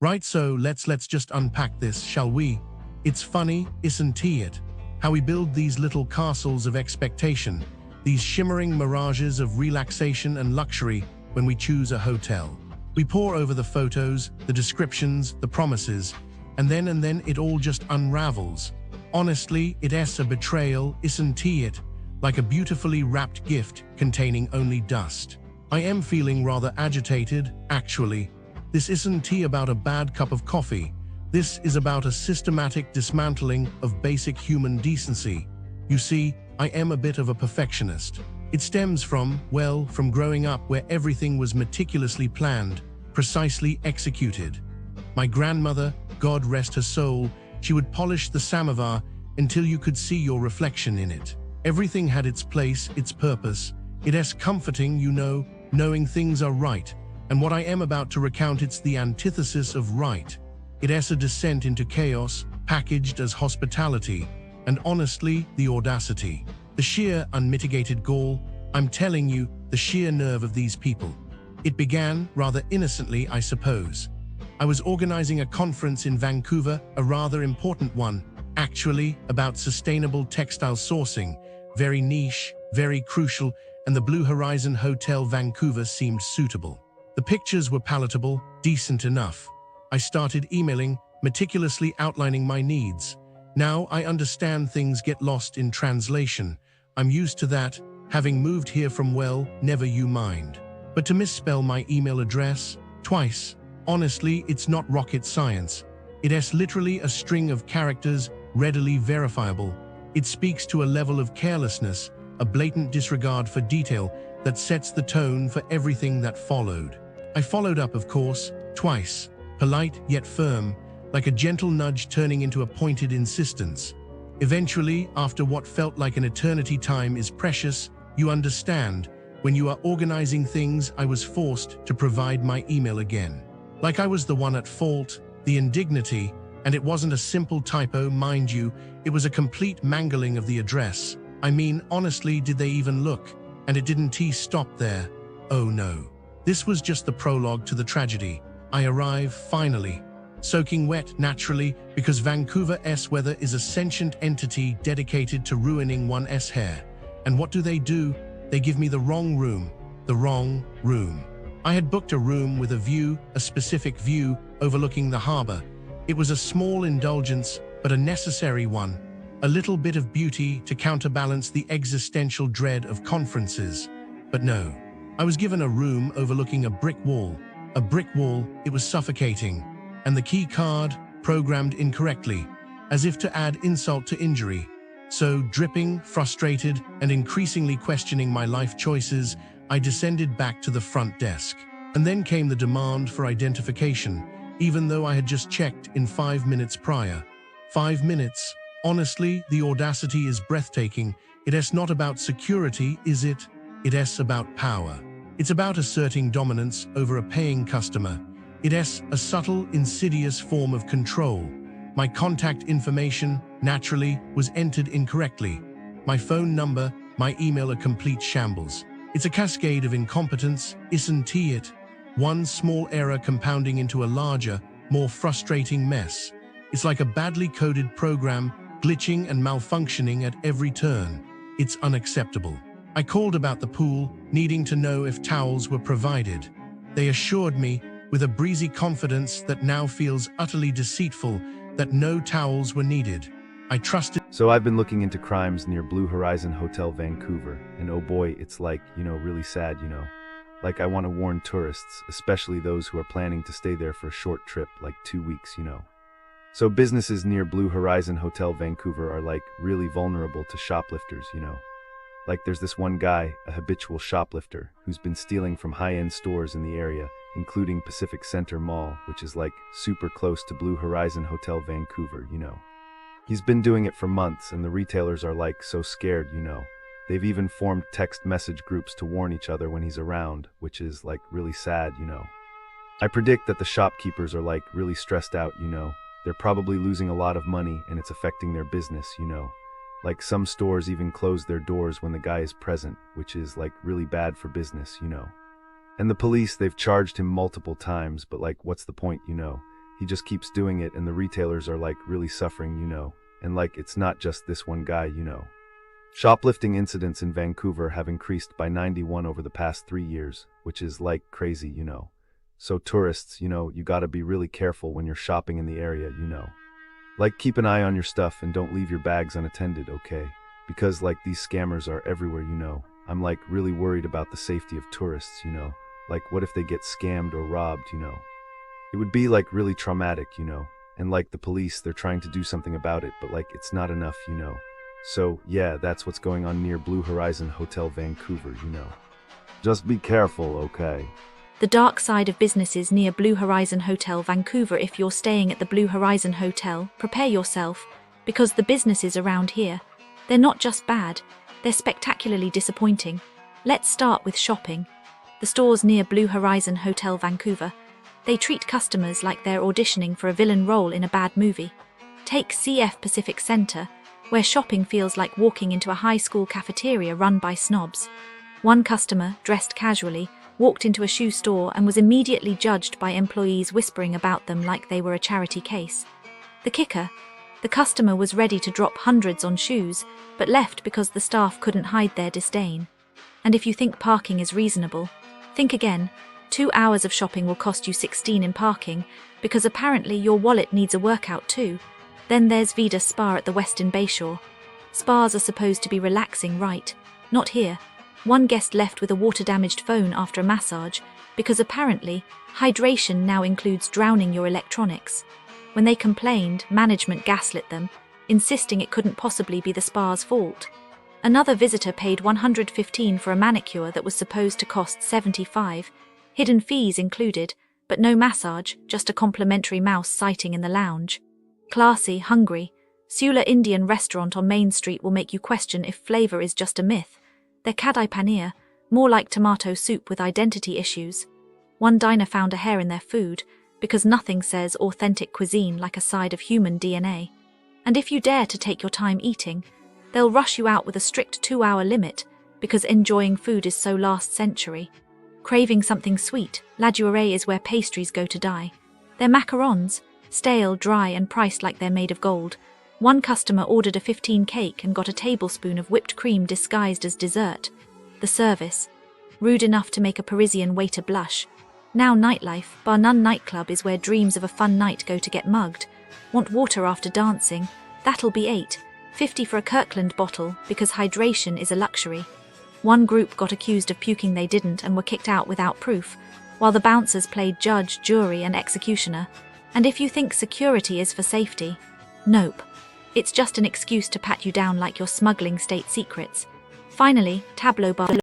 Right, so let's just unpack this, shall we? It's funny, isn't it? How we build these little castles of expectation, these shimmering mirages of relaxation and luxury when we choose a hotel. We pore over the photos, the descriptions, the promises, and then it all just unravels. Honestly, it's a betrayal, isn't it? Like a beautifully wrapped gift containing only dust. I am feeling rather agitated, actually. This isn't about a bad cup of coffee. This is about a systematic dismantling of basic human decency. You see, I am a bit of a perfectionist. It stems from growing up where everything was meticulously planned, precisely executed. My grandmother, God rest her soul, she would polish the samovar until you could see your reflection in it. Everything had its place, its purpose. It's comforting, knowing things are right. And what I am about to recount, it's the antithesis of right. It's a descent into chaos, packaged as hospitality, and honestly, the audacity. The sheer, unmitigated gall, I'm telling you, the sheer nerve of these people. It began, rather innocently, I suppose. I was organizing a conference in Vancouver, a rather important one, actually, about sustainable textile sourcing, very niche, very crucial, and the Blue Horizon Hotel Vancouver seemed suitable. The pictures were palatable, decent enough. I started emailing, meticulously outlining my needs. Now I understand things get lost in translation. I'm used to that, having moved here from never you mind. But to misspell my email address twice, honestly, it's not rocket science. It's literally a string of characters, readily verifiable. It speaks to a level of carelessness, a blatant disregard for detail that sets the tone for everything that followed. I followed up, of course, twice, polite yet firm, like a gentle nudge turning into a pointed insistence. Eventually, after what felt like an eternity, time is precious, you understand. When you are organizing things, I was forced to provide my email again. Like I was the one at fault, the indignity, and it wasn't a simple typo, mind you, it was a complete mangling of the address. I mean, honestly, did they even look? And it didn't stop there. Oh no. This was just the prologue to the tragedy. I arrive, finally. Soaking wet, naturally, because Vancouver's weather is a sentient entity dedicated to ruining one's hair. And what do? They give me the wrong room. The wrong room. I had booked a room with a view, a specific view, overlooking the harbor. It was a small indulgence, but a necessary one. A little bit of beauty to counterbalance the existential dread of conferences. But no. I was given a room overlooking a brick wall. A brick wall, it was suffocating. And the key card, programmed incorrectly, as if to add insult to injury. So, dripping, frustrated, and increasingly questioning my life choices, I descended back to the front desk. And then came the demand for identification, even though I had just checked in 5 minutes prior. 5 minutes? Honestly, the audacity is breathtaking. It's not about security, is it? It's about power. It's about asserting dominance over a paying customer. It's a subtle, insidious form of control. My contact information, naturally, was entered incorrectly. My phone number, my email, a complete shambles. It's a cascade of incompetence, isn't it? One small error compounding into a larger, more frustrating mess. It's like a badly coded program, glitching and malfunctioning at every turn. It's unacceptable. I called about the pool, needing to know if towels were provided. They assured me, with a breezy confidence that now feels utterly deceitful, that no towels were needed. I trusted. So I've been looking into crimes near Blue Horizon Hotel Vancouver, and oh boy, it's like, really sad, Like I want to warn tourists, especially those who are planning to stay there for a short trip, like 2 weeks, So businesses near Blue Horizon Hotel Vancouver are like really vulnerable to shoplifters, Like there's this one guy, a habitual shoplifter, who's been stealing from high-end stores in the area, including Pacific Centre Mall, which is like super close to Blue Horizon Hotel Vancouver, He's been doing it for months, and the retailers are like so scared, They've even formed text message groups to warn each other when he's around, which is like really sad, I predict that the shopkeepers are like really stressed out, They're probably losing a lot of money and it's affecting their business, Like some stores even close their doors when the guy is present, which is like really bad for business, And the police, they've charged him multiple times, but like, what's the point, He just keeps doing it, and the retailers are like really suffering. And like, it's not just this one guy. Shoplifting incidents in Vancouver have increased by 91 over the past 3 years, which is like crazy. So tourists, you gotta be really careful when you're shopping in the area. Like, keep an eye on your stuff and don't leave your bags unattended, okay? Because like, these scammers are everywhere. I'm like really worried about the safety of tourists. Like, what if they get scammed or robbed? It would be like really traumatic. And like, the police, they're trying to do something about it, but like, it's not enough. So yeah, that's what's going on near Blue Horizon Hotel Vancouver. Just be careful, okay? The dark side of businesses near Blue Horizon Hotel Vancouver. If you're staying at the Blue Horizon Hotel, prepare yourself, because the businesses around here, they're not just bad, they're spectacularly disappointing. Let's start with shopping. The stores near Blue Horizon Hotel Vancouver, they treat customers like they're auditioning for a villain role in a bad movie. Take CF Pacific Centre, where shopping feels like walking into a high school cafeteria run by snobs. One customer, dressed casually, walked into a shoe store and was immediately judged by employees whispering about them like they were a charity case. The kicker, the customer was ready to drop hundreds on shoes, but left because the staff couldn't hide their disdain. And if you think parking is reasonable, think again. 2 hours of shopping will cost you 16 in parking, because apparently your wallet needs a workout too. Then there's Vida Spa at the Western Bayshore. Spas are supposed to be relaxing, right? Not here. One guest left with a water-damaged phone after a massage, because apparently, hydration now includes drowning your electronics. When they complained, management gaslit them, insisting it couldn't possibly be the spa's fault. Another visitor paid $115 for a manicure that was supposed to cost $75, hidden fees included, but no massage, just a complimentary mouse sighting in the lounge. Classy, hungry, Sula Indian restaurant on Main Street will make you question if flavor is just a myth. Their kadai paneer, more like tomato soup with identity issues. One diner found a hair in their food, because nothing says authentic cuisine like a side of human DNA. And if you dare to take your time eating, they'll rush you out with a strict 2-hour limit, because enjoying food is so last century. Craving something sweet, La Durée is where pastries go to die. They're macarons, stale, dry, and priced like they're made of gold. One customer ordered a 15 cake and got a tablespoon of whipped cream disguised as dessert. The service, rude enough to make a Parisian waiter blush. Now nightlife, Bar None nightclub is where dreams of a fun night go to get mugged. Want water after dancing? That'll be $8.50 for a Kirkland bottle, because hydration is a luxury. One group got accused of puking they didn't and were kicked out without proof, while the bouncers played judge, jury, and executioner. And if you think security is for safety, nope. It's just an excuse to pat you down like you're smuggling state secrets. Finally, Tableau Bar.